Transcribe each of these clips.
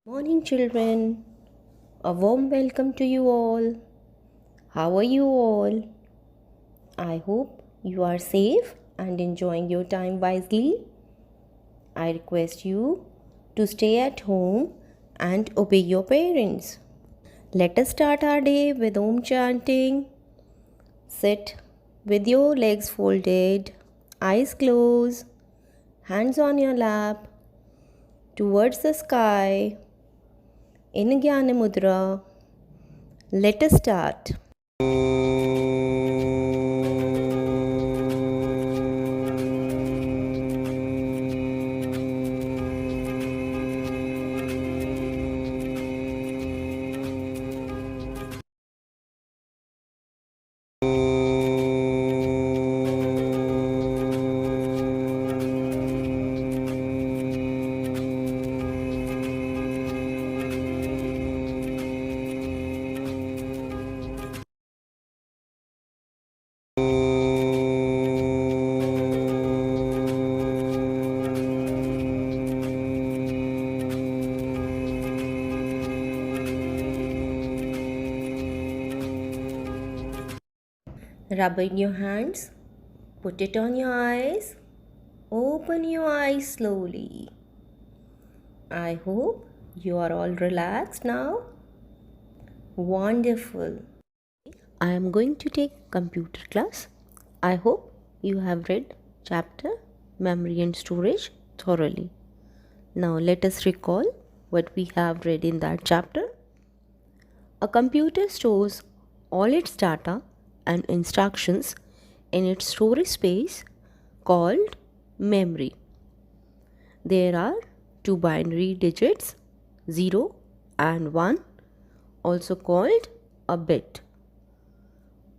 Morning, children. A warm welcome to you all. How are you all? I hope you are safe and enjoying your time wisely. I request you to stay at home and obey your parents. Let us start our day with Om chanting. Sit with your legs folded, eyes closed, hands on your lap, towards the sky, in Jnana Mudra. Let us start. Rub in your hands, put it on your eyes, open your eyes slowly. I hope you are all relaxed now. Wonderful. I am going to take computer class. I hope you have read chapter Memory and Storage thoroughly. Now let us recall what we have read in that chapter. A computer stores all its data and instructions in its storage space called memory. There are two binary digits 0 and 1, also called a bit.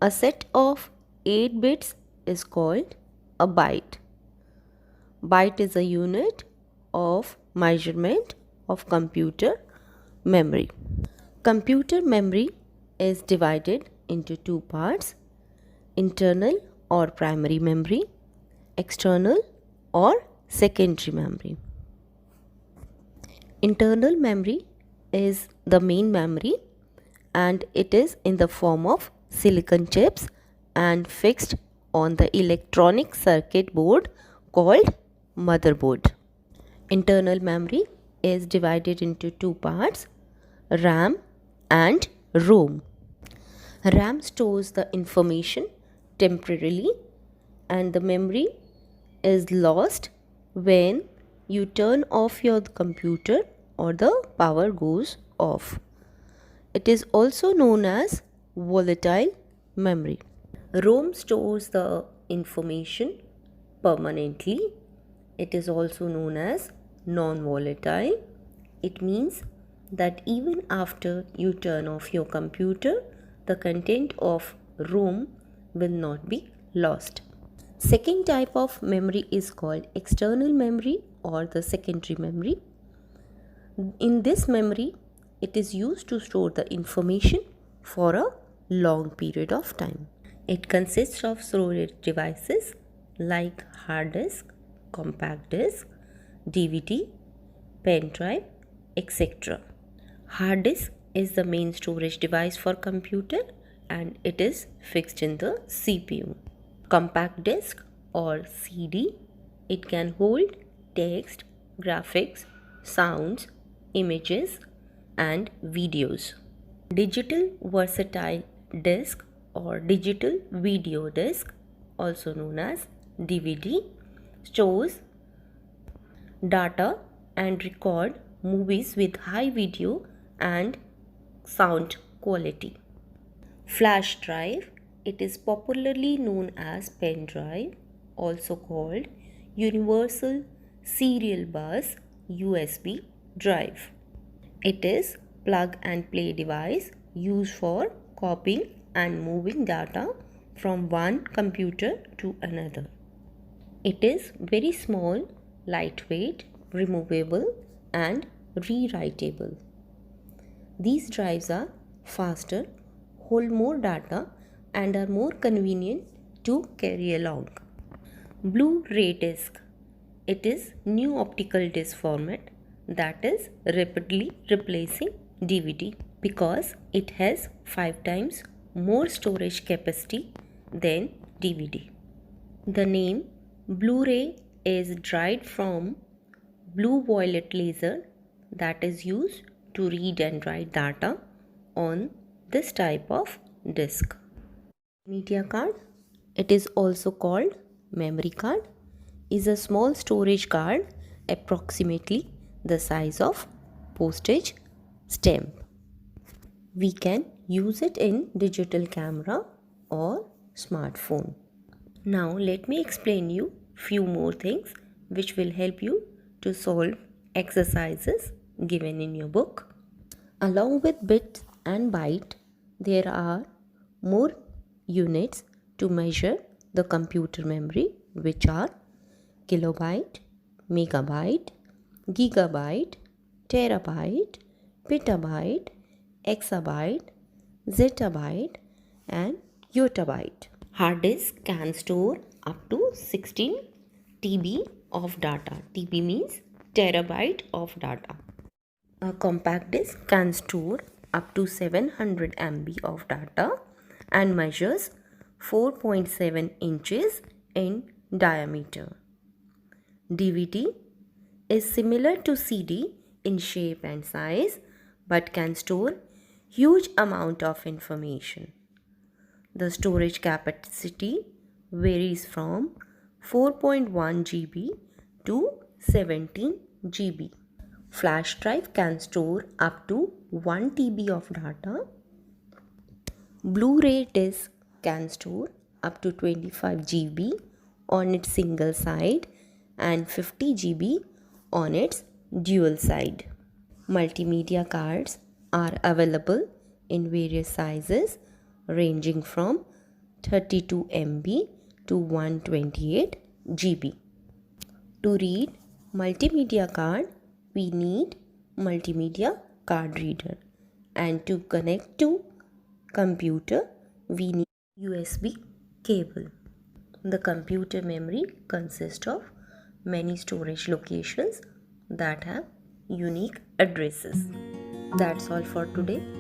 A set of 8 bits is called a byte. Byte is a unit of measurement of computer memory. Computer memory is divided into two parts: internal or primary memory, external or secondary memory. Internal memory is the main memory and it is in the form of silicon chips and fixed on the electronic circuit board called motherboard. Internal memory is divided into two parts: RAM and ROM. RAM stores the information temporarily and the memory is lost when you turn off your computer or the power goes off. It is also known as volatile memory. ROM stores the information permanently. It is also known as non-volatile. It means that even after you turn off your computer, the content of ROM will not be lost. Second type of memory is called external memory or the secondary memory. In this memory, it is used to store the information for a long period of time. It consists of storage devices like hard disk, compact disk, DVD, pen drive, etc. Hard disk is the main storage device for computer and it is fixed in the CPU. Compact disk or CD, it can hold text, graphics, sounds, images and videos. Digital versatile disk or digital video disk, also known as DVD, stores data and record movies with high video and sound quality. Flash drive, it is popularly known as pen drive, also called Universal Serial Bus USB drive. It is plug and play device used for copying and moving data from one computer to another. It is very small, lightweight, removable and rewritable. These drives are faster, hold more data and are more convenient to carry along. Blu-ray disc. It is new optical disc format that is rapidly replacing DVD because it has 5 times more storage capacity than DVD. The name Blu-ray is derived from blue violet laser that is used to read and write data on this type of disc. Media card, it is also called memory card, is a small storage card approximately the size of postage stamp. We can use it in digital camera or smartphone. Now let me explain you few more things which will help you to solve exercises given in your book. Along with bit and byte, there are more units to measure the computer memory, which are kilobyte, megabyte, gigabyte, terabyte, petabyte, exabyte, zettabyte and yottabyte. Hard disk can store up to 16 TB of data. TB means terabyte of data. A compact disk can store up to 700 MB of data and measures 4.7 inches in diameter. DVD is similar to CD in shape and size but can store huge amount of information. The storage capacity varies from 4.1 GB to 17 GB. Flash drive can store up to 1 TB of data. Blu-ray disc can store up to 25 GB on its single side and 50 GB on its dual side. Multimedia cards are available in various sizes ranging from 32 MB to 128 GB. To read multimedia card, we need multimedia card reader, and to connect to computer we need USB cable. The computer memory consists of many storage locations that have unique addresses. That's all for today.